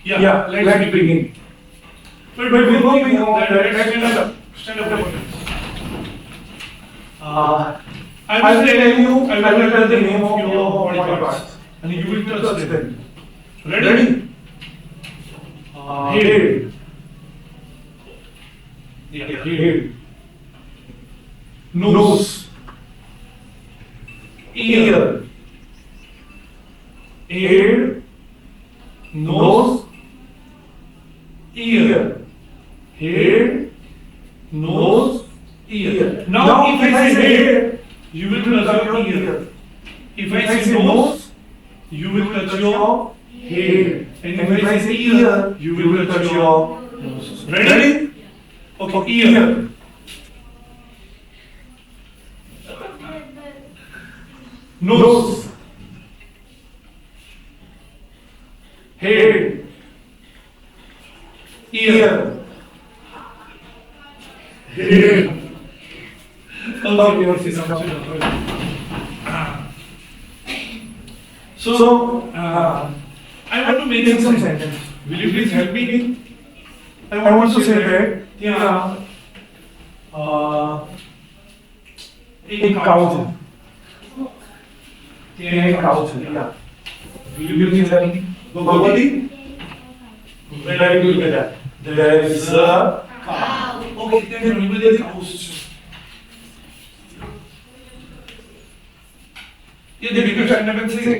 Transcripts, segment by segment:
Yeah, let's begin. But before we go on that, let's stand up. I will tell the name of your body parts, and you will touch them. Ready? Head. Yeah, head. Nose. Ear. Head. Nose. Ear. Head. Nose. Ear. Now, if I say head, you will touch your ear. If I say nose, you will touch your head. And if I say ear, you will touch your nose. Ready? Okay, ear. Nose. Head. Ear. Head. So, I want to make some sentence. Will you please help me? I want to say that, yeah, एक cow है. एक cow है, yeah. Will you please help me? Bhagwati? Very good with that. There is a cow. Okay, then remember the cows. ये देखिए sentence से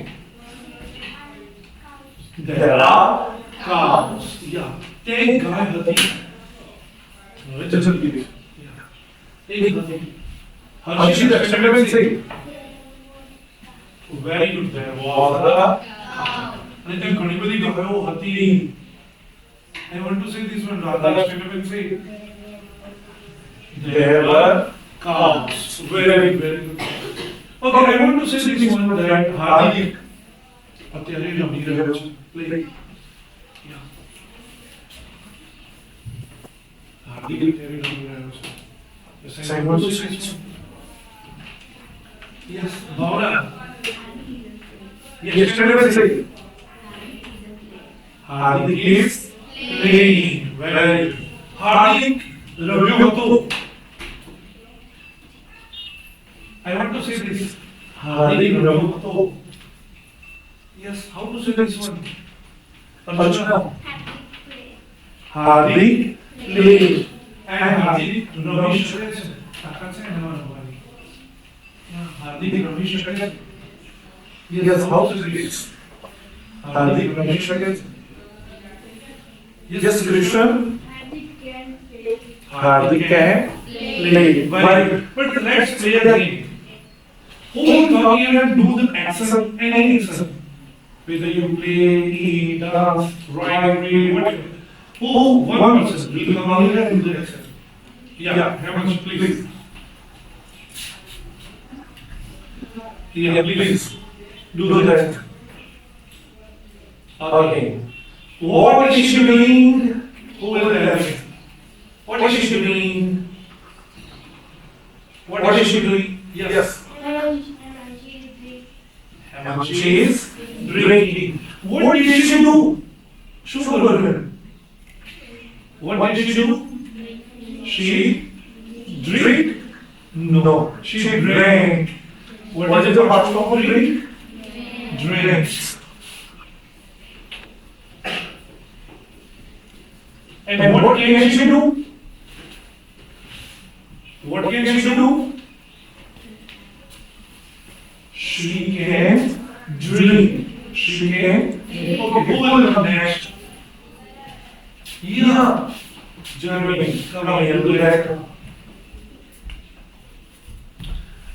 there are cows. Yeah. एक गाय होती है. चल दीजिए. एक गाय. हर्षित सेंटेंस से very good. There was a cow. અને તે ઘણી બધી ગાયો હતી. I want to say this one rather statement say there were cows. Very good. Okay, I want to say this one that Hardik અત્યારે રમી રહ્યો છે. Play. Yeah. Hardik અત્યારે રમી રહ્યો છે. Yes, I want to say this one. Yes, Bhavna. Yesterday was say Hardik is playing. Very good. Hardik રમ્યો હતો. I want to say this. Hardik રમ્યો હતો. Yes, how to say this one? Archana. Hardik played. And Hardik રમી શકે છે. કાકા છે એમાં રમવાની. Hardik રમી શકે છે. Yes, how to say this? Hardik રમી શકે છે. Yes, Krishna. Hardik can play. Very good. But let's play again. Who will come here and do the action, any action? Whether you play, eat, dance, write, read, whatever. Who, one person will come here and do the action. Yeah, Hemant, please. Yeah, please. Do that. Okay. What is she doing? Who will tell me? What is she doing? What is she doing? Yes. She is drinking. What did she do? Sugar. What did she do? She drink? No. She drank. What is the past form of drink? Drinks. And what can she do? What can she do? She can drink. She can. Okay, who will come next? Yeah. Jeremy, come here, do that.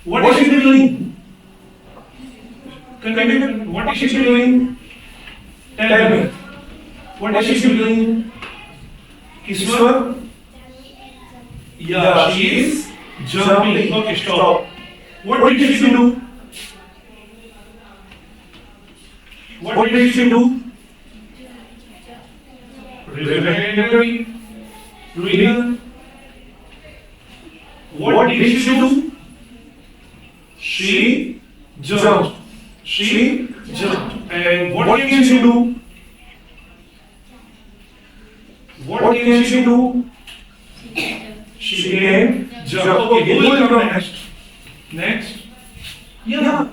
What is she doing? What is she doing? Tell me. What is she doing? Ishwar? Yeah, she is jumping. Okay, stop. What did she do? What did she do? Read. What did she do? She jumped. She jumped. And what can she do? What can she do? She can jump. Okay, who will come next? Next? Yeah.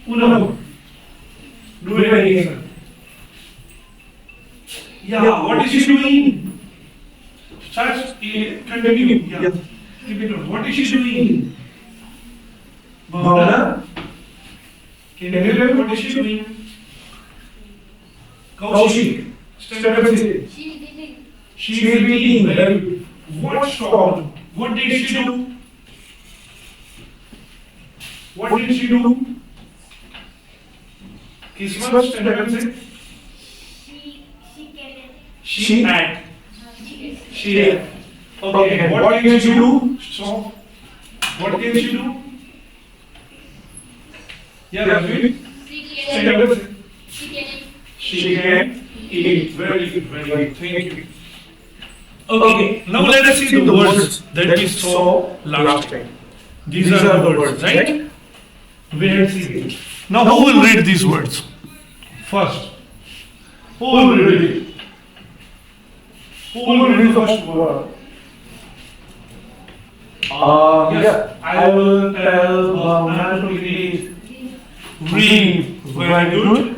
Poonam. Do it again. Yeah, what is she doing? Start, continue. Yeah. Keep it on. What is she doing? Bhavna? Can you tell me what is she doing? Kaushik. Step and say. She is eating. Very good. What stopped? What did she do? What did she do? Kismat, stand up and say. She ate. She ate. Okay. What can she do? Stop. What can she do? Yeah, Rajvi. Stand up and say. She can eat. Very good. Very good. Thank you. Okay, now let us see the words that we saw last time. These are the words, right? Where see it. Now who will read these words? First. Who will read it? Who will read the first word? Yes, I will tell Bhavna to read. Read. Very good.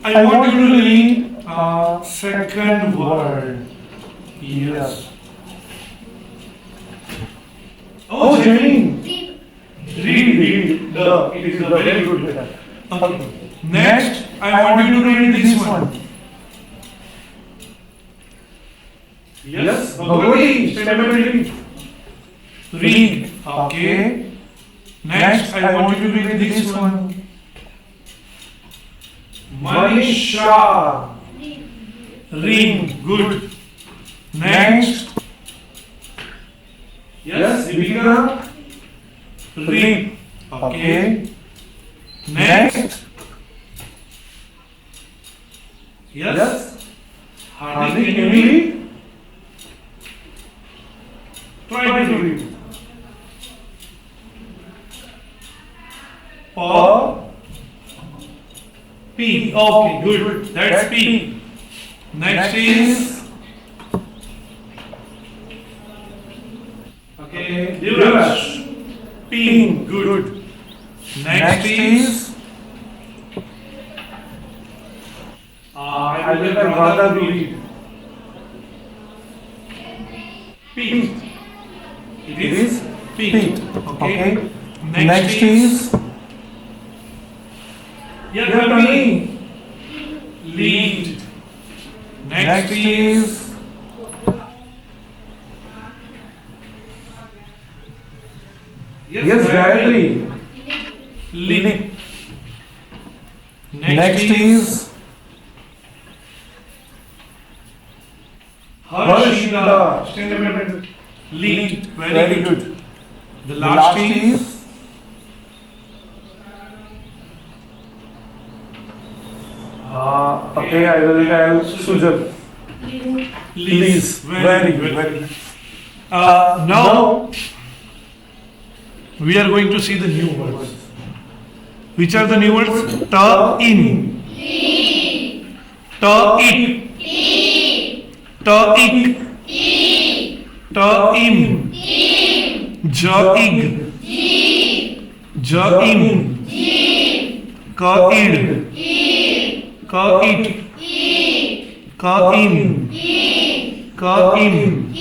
I want you to read second word. Yes. Oh, Janine. Read. It is a very good letter. Okay. Next, I want you to read this one. Yes. Bhagavati, stand up and read. Read. Okay. Next, I want you to read this one. Manisha. Ring. Good. Next. Yes, Deepika. Ring. Okay. Next. Yes. Hardik, can you read? Try to read. P. Okay, good. That's P. Next is. Okay, Devraj. P. Good. Next is. I will let Radha read. P. It is P. Okay. Next is. Yadami. Lead. Next is. Yes, Gayatri. Lead. Next is. Harshita. Stand up and lead. Very good. The last is. Okay, I will tell Sujat. Please. Very good. Now we are going to see the new words. Which are the new words? Ta in. Ta it. Ta ik. Ta im. Ja ig. Ja im. Ka id. Ka it. Ka in. Ka im.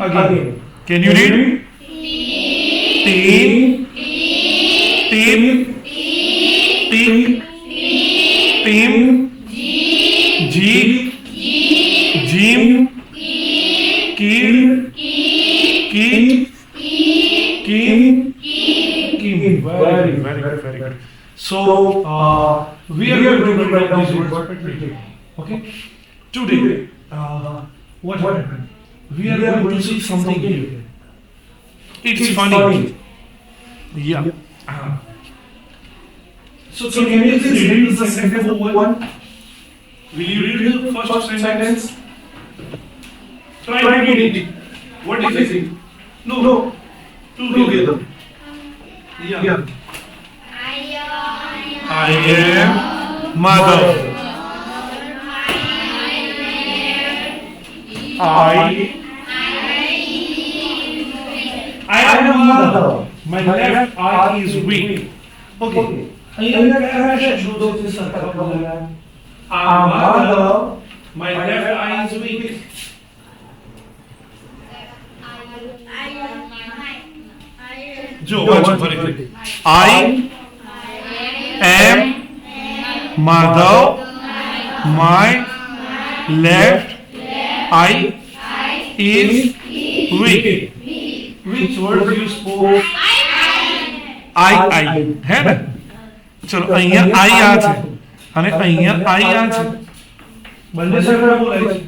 Again. Can you read? Tin. Tin. Tin. Tim. Jig. Jim. Kid. Kid. Kim. Kim. Very good. So, we are going to write down these words perfectly. Okay? Today, what happened? We are going to see something new. It's funny. Yeah. So can you please read the second one? Will you read the first sentence? Try to read it. What is it? No. Together. Yeah. I am mother. I am a mother. My left eye is weak. Okay. અહીંયા કયા શબ્દો છે સરખા બોલ્યા? આ mother, my left eye is weak. જો વાંચો ફરીથી. I am mother. My left eye is weak. Which word you spoke? I है ना? चलो અહીંયા I આ છે અને અહીંયા I આ છે. બંને સરખા બોલાય છે.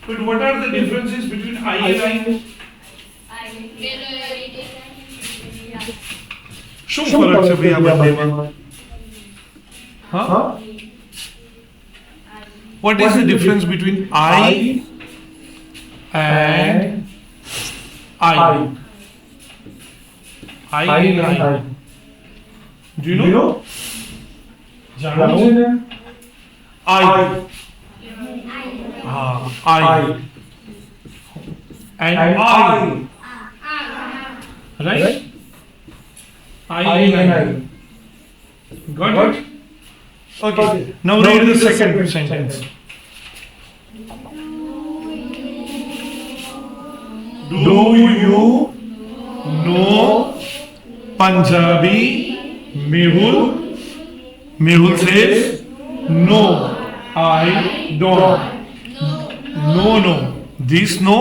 But what are the differences between I and I? શું ફરક છે ભઈ આ બંનેમાં? હા? What is the difference between I and I? I and I. Do you know? જાણો છો ને? I. I. And I. Right? I and I. Got it? Okay. Now read the second sentence. Do you know Punjabi? Mehul says no, I don't. No. This no.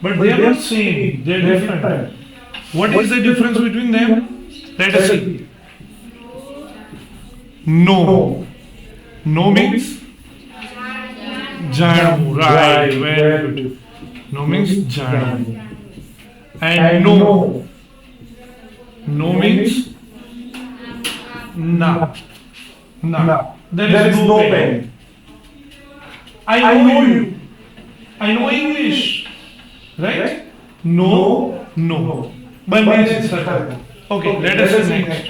But they are not same. They are different. What is the difference between them? Let us see. No. No means Janu. Right. Very good. No means Janu. And no. No means na. There is no pen. I know you. I know English. Right? No. બંને છે સરખા. Okay, let us see next.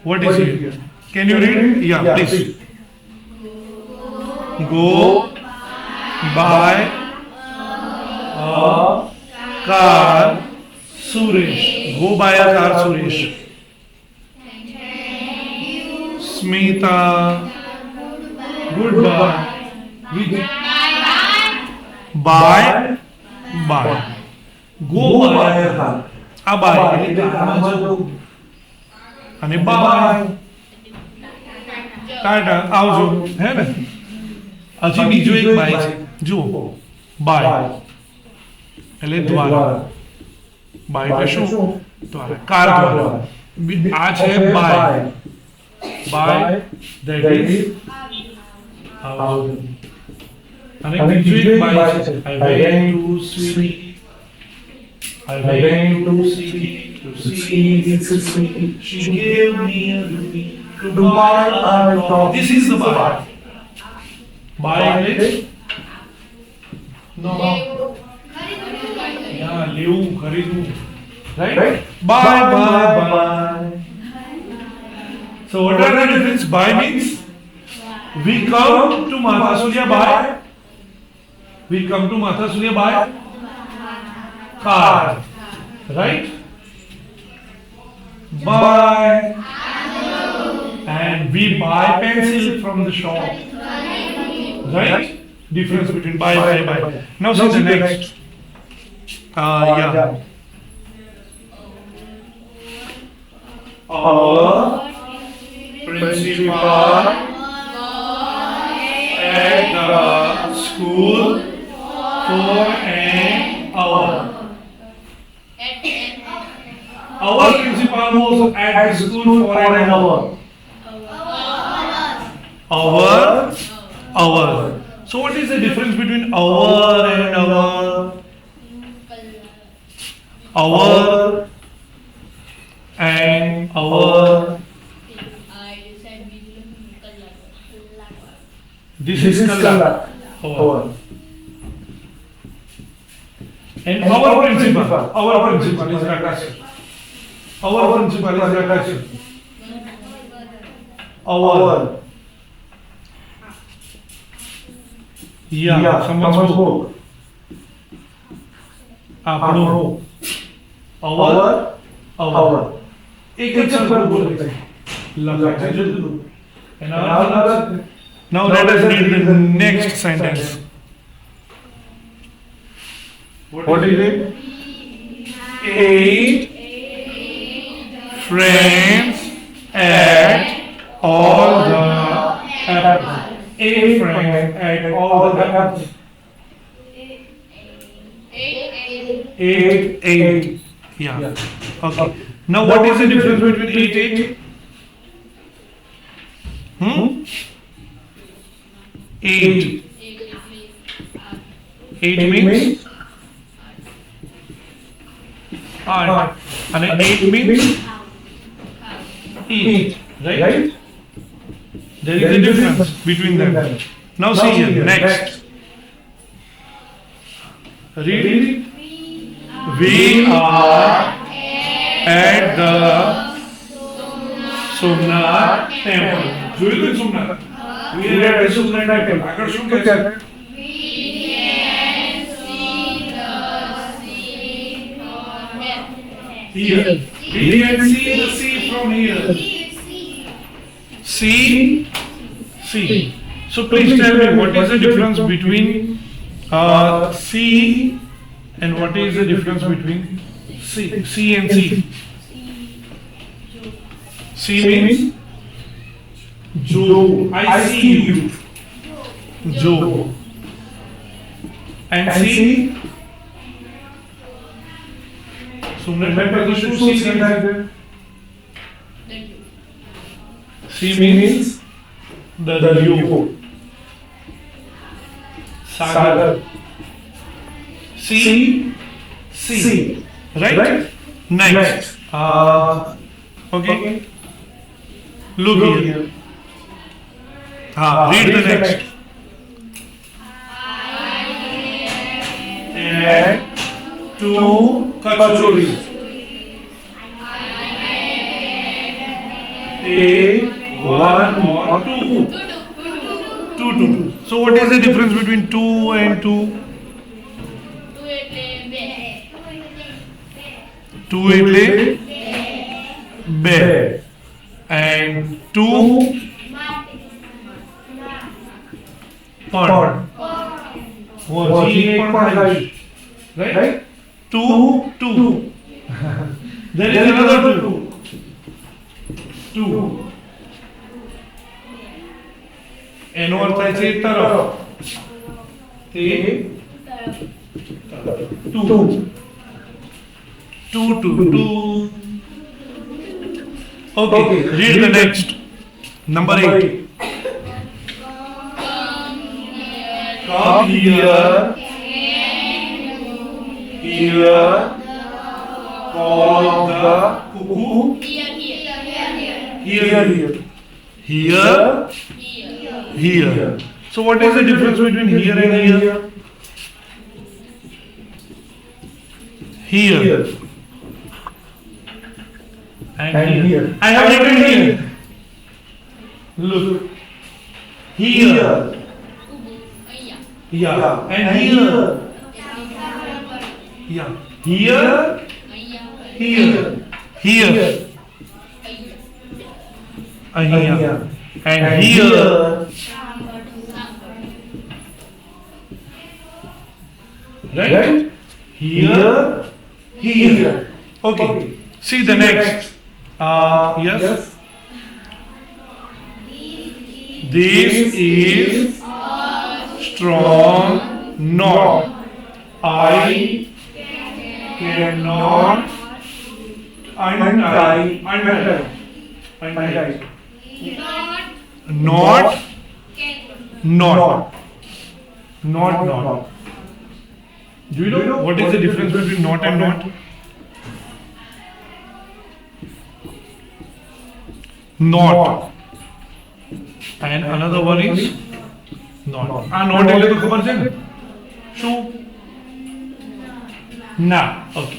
What is here? Can you read? Yeah, please. Go buy a car, Suresh. Go buy a car, Suresh. Smita. Goodbye. Bye. Go buy a car. આ by એટલે કારમાં જવું અને by Tata આવજો હે ને. હજી બીજો એક બાય છે જુઓ. બાય એટલે દ્વારા. બાય એટલે શું? દ્વારા. કાર દ્વારા. આ છે બાય. બાય ધેટ ઇઝ આવજો. અને બીજો એક બાય છે. I went to sweety. I went to see this sweetie. She gave me a rupee to buy a top. This is the buy. Buy it. No. Yeah, levu, kharidu. Right? Bye. So what are the difference? Buy means we come to Mata Surya buy. We come to Mata Surya buy car, right? Buy. And we buy pencil from the shop, right? Difference between buy. Now see the next. Yeah. Our principal at the school for an hour. Our principal was at the school for an hour. Hour. So what is the difference between hour and hour? Hour and hour. This is kalak. Hour. And our principal is Rakash. Our principal is Rakash. Our. યા સમજવો આપણું અવર અવર એક જ શબ્દ બોલે લખાય છે જુદું એના અલગ now let us read the next sentence what is it 8 friends at all the apples 8 friends at all the apples 8 yeah okay now what is the difference between 8 8 means and 8 means eat right there is a difference between them now see here next read it we are at the Somnath temple જોયું તો Somnath we are at the Somnath temple આગળ શું કહે છે here we can see the sea from here see so please tell me what is the difference between sea and what is the difference between C and C C means Joe I see you Joe and C सुनने में पहले शुरू C लिखा है C means the river sagar C right next okay look here read the next and 2 kachoris one more two so what is the difference between 2 and 2 2 એટલે બે and 2 પણ right 2 there is another 2 એનો અર્થ થાય છે તરફ તે 2 okay read the next number 8 come here call the cuckoo here so what is the difference between here and here and here I have written here look here and here here and here right here okay see the next yes this is strong knot I cannot untie not do you know what is the difference between not and not and another one is not not એટલે તો ખબર છે ને શું ના okay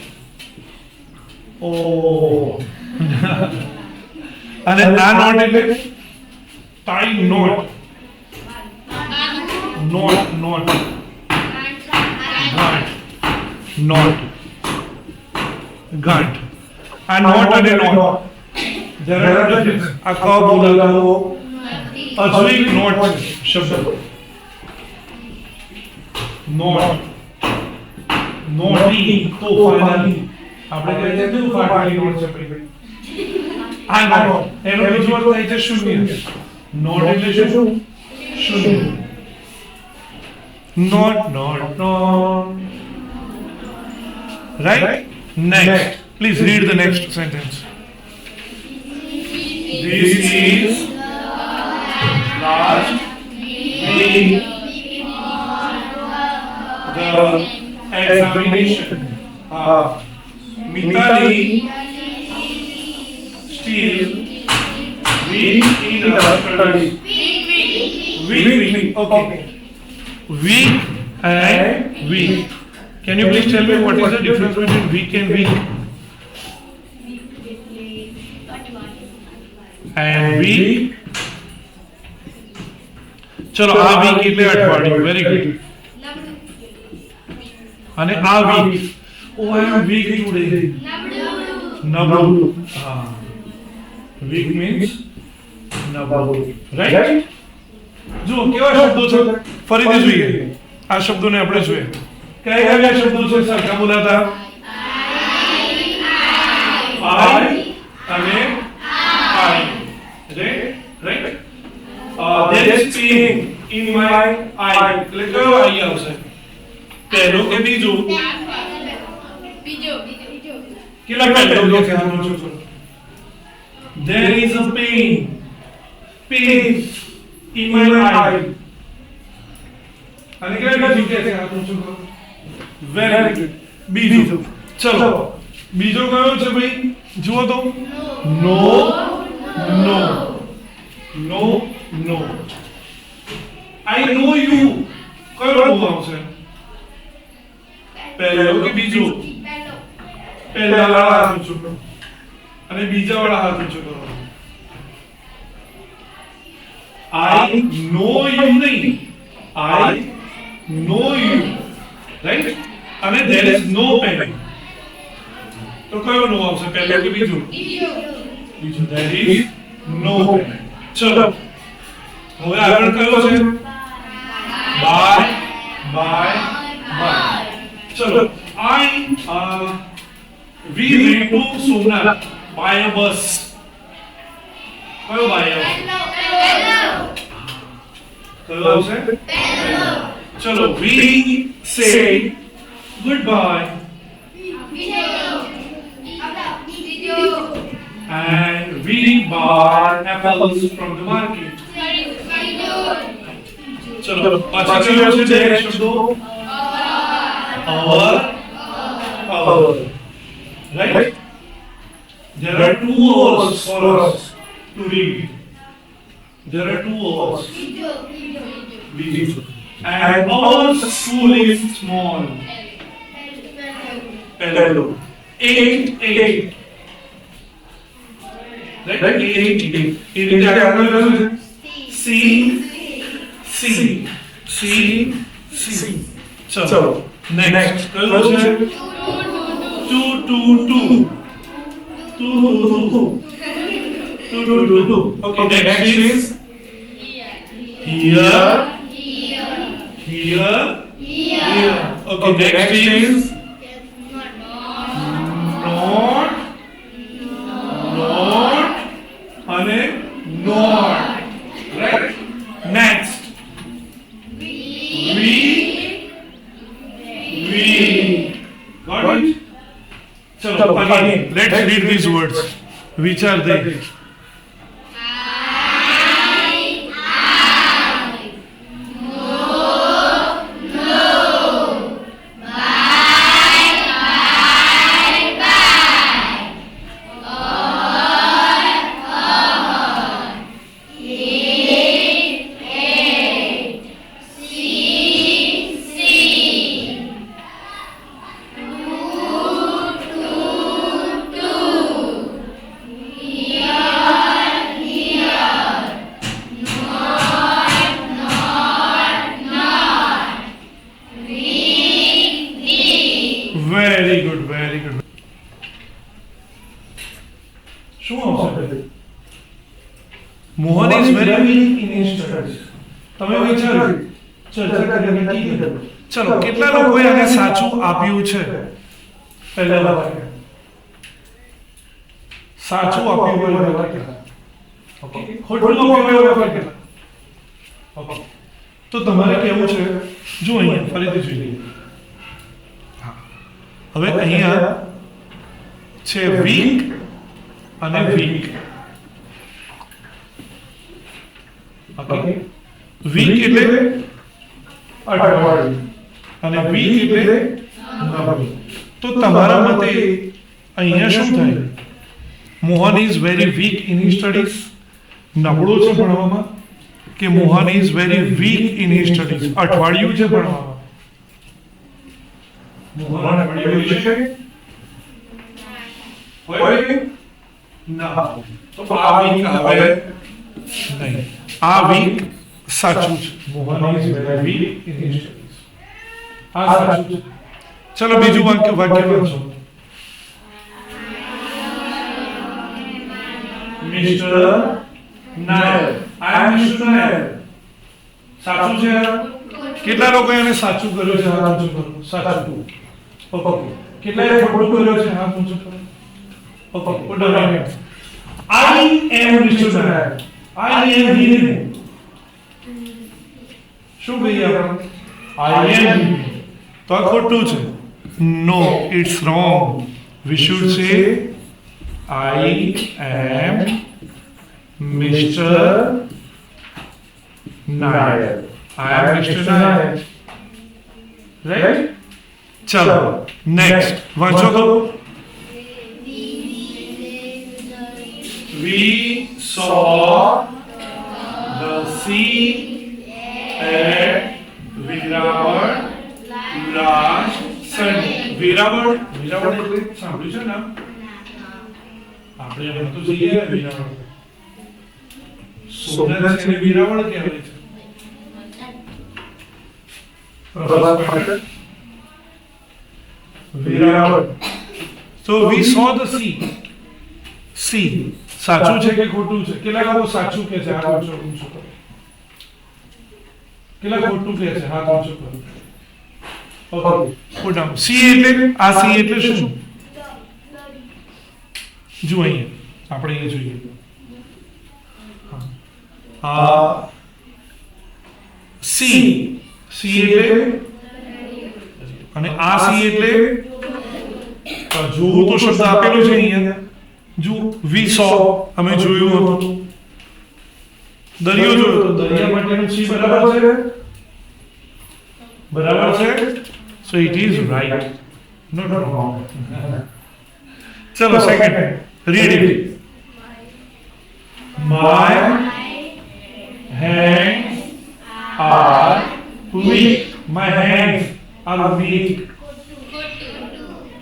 અને આ not એટલે tie knot not not ગાંઠ આ નોટ અને નોટ જરા ડિફરન્સ આ ક બોલાતો અજ્વિક નોટ શબ્દ નોટ નોટી તોફાની આપણે કહીએ છીએ તોફાની નોટ છે ભાઈ આ નોટ એનો બીજો અર્થ થાય છે શૂન્ય નોટ એટલે શું શૂન્ય not right. Next, please read the next sentence. This is last week the examination. Mitali still weak in her study. Weak. Okay. Weak and weak. Can you please tell me what is the difference between weak and weak? And weak. ચલો આ week એટલે અઠવાડિયું. Very good. અને આ week. Oh, I am weak today. નબળું. Weak means નબળું. Right? જો કેવા શબ્દો છે ફરીથી જોઈએ આ શબ્દોને આપણે જોઈએ કયા કયા શબ્દો છે સરખા બોલાતા આઈ અને I right there is pain in my eye એટલે કયો આઈ આવશે પહેલો કે બીજો કેટલા પહેલો કે આનો છો there is a pain in my eye અને કેટલા બીજું કે છે આનો છો વેરી ગુડ બીજું ચલો બીજો કયો છે ભાઈ જુઓ તો નો નો નો નો આઈ નો યુ કયો બોલ આવશે પહેલો કે બીજો પહેલા વાળા હાથ ઊંચો કરો અને બીજા વાળા હાથ ઊંચો કરો આઈ નો યુ નહીં આઈ નો યુ રાઈટ અને there is no pain તો કયો નો આવશે પહેલો કે બીજો બીજો there is no pain ચલો હવે આગળ કયો છે બાય ચલો we went to Somnath by a bus કયો by કયો આવશે ચલો we say goodbye and we buy apples from the market ચલો પાછા કયો છે બે શબ્દો our right there are two hours for us to read there are two hours and our school is small hello 8 right 8 in the C chalo next kalo che 2 okay next is here okay next is not and not right next we got it chalo again let's read these words which are they Yeah. Mohan is very weak in his studies. તમે વિચાર્યું, ચર્ચા કરીને કીધું. ચલો, કેટલા લોકોએ આને સાચું આપ્યું છે? પહેલા વાક્ય સાચું આપ્યું હોય વાક્ય. ઓકે, ખોટું આપ્યું હોય વાક્ય. ઓકે, તો તમારે કેવું છે? જો અહીંયા ફરીથી જોઈએ. હવે અહીંયા છે વીક અને વીક. ઓકે, વીક એટલે અઠવાડિયું અને વીક એટલે નવી. તો તમારા મતે અહીંયા શું થાય? Mohan is very weak in his studies, નબળો છે ભણવામાં, કે Mohan is very weak in his studies, અઠવાડિયું છે ભણવામાં? મોહન અઠવાડિયું છે હોય ના. તો આ વીક આવે નહીં. આ વીક સાચું છે. Mohan is very weak in his studies, આ સાચું છે. ચલો બીજું વાક્ય વાંચો. Mister Nair, I am mister Nair. સાચું છે? કેટલા લોકો એને સાચું કર્યું છે? હાથ ઊંચો કરો. સાચું. ઓકે, કેટલાએ ખોટું કર્યું છે? હાથ ઊંચો કરો. Okay, ઉડાડો. I am mister Nair, I એમ હિમ. શું કહીએ આપણે? આઈ એમ હિમ. તો આ ખોટું છે. No, it's wrong. We should say I am Mr. Nair. I am Mr. Nair. Right? चलो next. वाचो तो. We saw the sea at Veeravar last Sunday. Veeravar સાંભળ્યું છે નામ? આપણે એમ તો જઈએ વેરાવળ. સોમનાથ છે વેરાવળ કહેવાય છે. Veraval. So we saw the sea. sea સાચું છે કે ખોટું છે? કેટલા લોકો સાચું કહે છે? હાથ ઊંચો કરો. કેટલા ખોટું કહે છે? હાથ ઊંચો કરો. Okay, put down. sea એટલે આ sea એટલે શું? જો અહીંયા આપણે એ જોઈએ. સી, સી એટલે અને આ સી એટલે જો તો શબ્દ આપેલો છે અહીંયા. જો વી સો, અમે જોયું હતું. દરિયો જોયો તો દરિયા માટેનું સી બરાબર છે? બરાબર છે. So it is right, not wrong. ચલો second. Read it. My hands are weak. My hands are weak.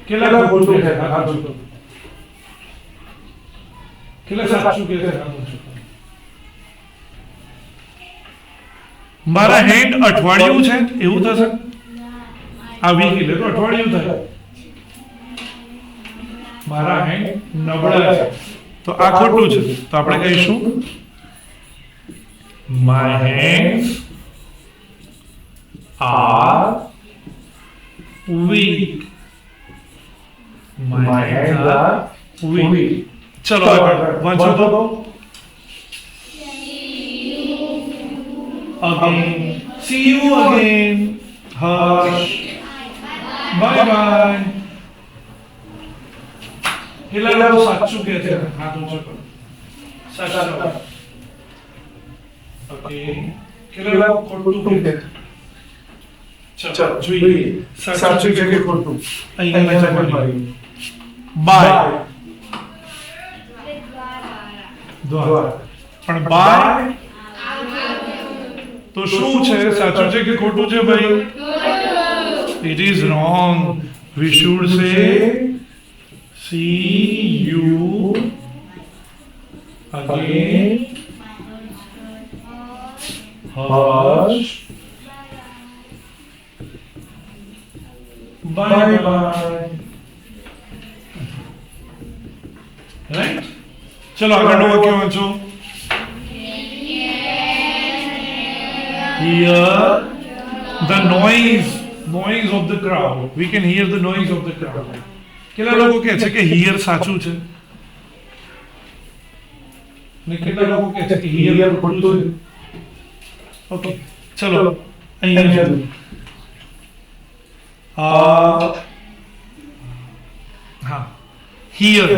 કેટલા ખોટું છે? હાથ ઊંચો. કેટલા સાચું કહે છે? હાથ ઊંચો. મારા હેન્ડ અઠવાડિયું છે એવું થશે? આ વીક એટલે તો અઠવાડિયું થાય. મારા હેન્ડ નબળા છે તો આ ખોટું છે. તો આપણે કહીશું my hands are weak. My hands are weak. ચલો આગળ વાંચો તો. Again. See you again. Hush. Bye bye. કેટલા લોકો સાચું કહે છે? હાથ ઊંચો કરો. સાચું. ઓકે, કેટલા લોકો ખોટું કહે છે? ચલો જોઈએ સાચું કે ખોટું. અહીંયા લખી બાય. દ્વાર. પણ બાય તો શું છે? સાચું છે કે ખોટું છે ભાઈ? It is wrong. We should say see you again. Hush. Bye bye. Right? चलो આગળનું વાક્ય વાંચો. hear the noise of the crowd. We can hear the noise of the crowd. કેટલા લોકો કહે છે કે hear સાચું છે ને કેટલા લોકો કહે છે કે hear ખોટું છે? ઓકે, ચલો અહીંયા હા, hear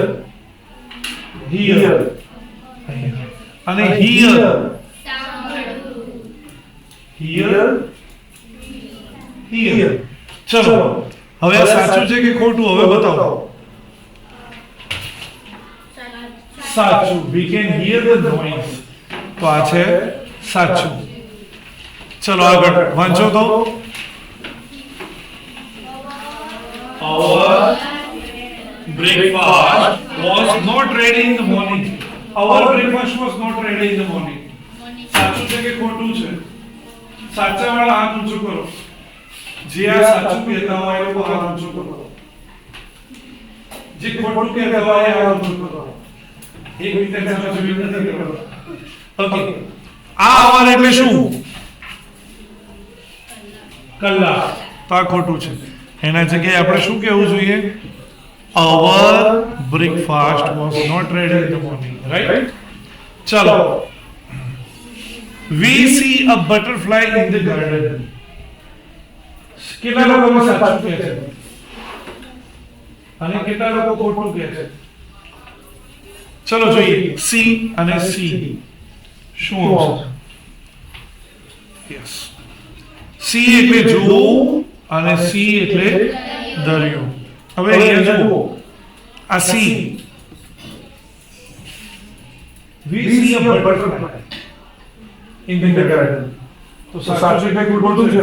અને hear ચલો હવે આ સાચું છે કે ખોટું હવે બતાવો. સાચું. we can hear the noise. તો આ છે સાચું. ચલો આગળ વાંચો તો. Our breakfast was not ready in the morning. Our breakfast was not ready in the morning. સાચું છે કે ખોટું છે? સાચા વાળા હાથ ઊંચો કરો. જે આ સાચું કહેતા હોય એ લોકો હાથ ઊંચો કરો. જે ખોટું કહેતા હોય એ હાથ ઊંચો કરો. એક રીતે સમજવી નથી કરવાનું. ઓકે, આ અવાર એટલે શું? કલાક. તો આ ખોટું છે. એના જગ્યાએ આપણે શું કહેવું જોઈએ? Our breakfast was not ready in the morning, right? ચલો. We see a butterfly in the garden. કેટલા લોકો સાચું કહે છે અને કેટલા લોકો ખોટું કહે છે? ચલો જોઈએ. સી અને સી શું આવશે? યસ, સી એટલે જોવું અને સી એટલે દરિયો. હવે અહીંયા જુઓ, આ C. We see a butterfly in the garden. તો સાચું છે કે ખોટું છે?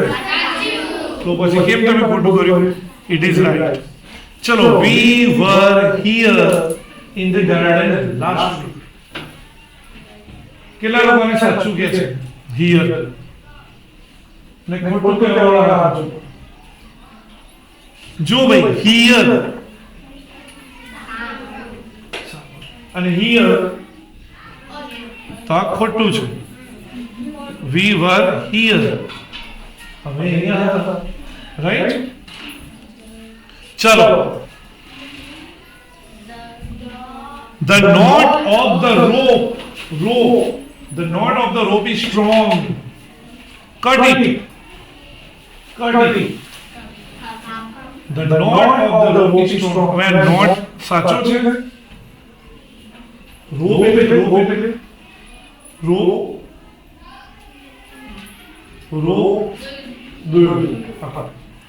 તો પછી કેમ તમે ખોટું કર્યું? It is right. ચલો, we were here in the garden last week. કેટલા લોકોને સાચું કહે છે? Here. ને ખોટું કહેવાવાળા હાથ જોડો. જો ભાઈ, here અને here તો આ ખોટું છે. We were here. હવે અહીંયા હતા, રાઈટ? ચલો. The knot of the rope. The knot of the rope is strong. Cut it. The knot of the rope is strong. When knot સાચો છે? rope એટલે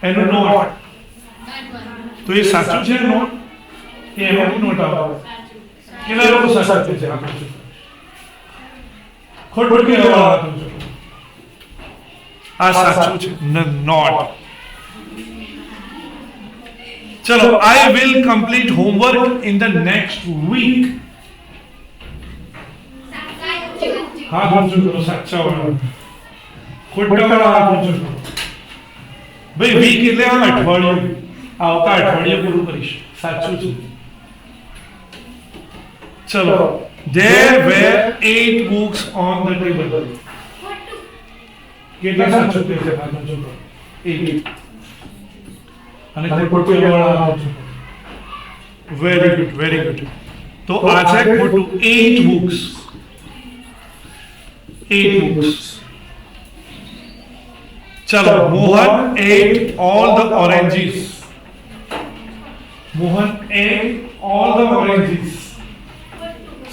એનું નોટ. તો એ સાચું છે નોટ કે એનું નોટ આવે? કેટલા લોકો સાચું છે? ખોટું કે આ સાચું છે? નોટ. ચલો, I will complete homework in the next week. હાથ ઊંચો કરો સાચા વાળા. ખોટા વાળા હાથ ઊંચો કરો. ભાઈ, વીક એટલે આ અઠવાડિયું. આવતા અઠવાડિયે પૂરું કરીશ. સાચું છે. ચલો, there were 8 books on the table. કેટલા સાચું કહે છે? હાથ ઊંચો કરો. 8. અને ખોટું કહેવાવાળા હાથ ઊંચો કરો. Very good, very good. તો આ છે ખોટું. 8 books. 8 books. ચલો, Mohan ate all the oranges. Mohan ate all the oranges.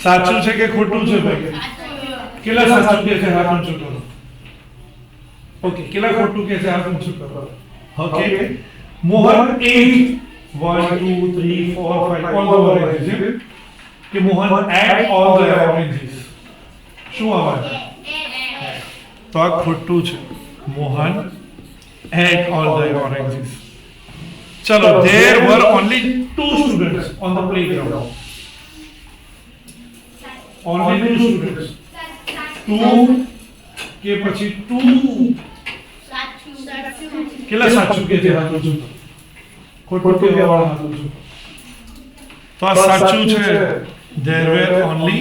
સાચું છે કે ખોટું છે ભાઈ? કેટલા સાચું કહે છે? હાથ ઊંચો કરો. ઓકે, કેટલા ખોટું કહે છે? હાથ ઊંચો કરો. Okay, Mohan ate 1 2 3 4 5 all the oranges. કે Mohan ate all the oranges. શું આવે? તો આ ખોટું છે. Mohan ate all the oranges. Chalo, there were only 2 students on the playground. Only 2 students. 2 के પછી 2 કેટલા સાચું કે છે? હાથ ઊંચો. ખોટું કહેવાવાળા હાથ ઊંચો. તો આ સાચું છે. There were only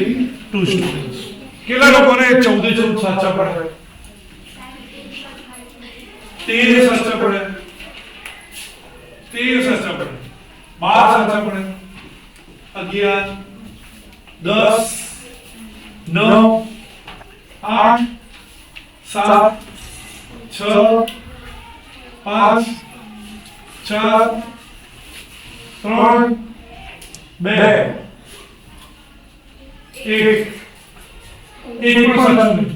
2 students. કેટલા લોકોને 14 સાચા પડે? 13 સાચા પડ્યા, 13 સાચા પડ્યા, 12 સાચા પડ્યા, 11, 10, 9, 8, 7, 6, 5, 4, 3, 2, 1. એક પણ સાચું નહીં.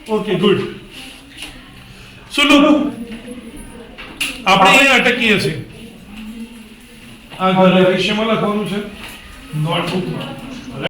Okay good. સો લુક આપણે અહીંયા અટકીએ છીએ. આ ઘરે રેશિયોમાં લખવાનું છે નોટબુકમાં.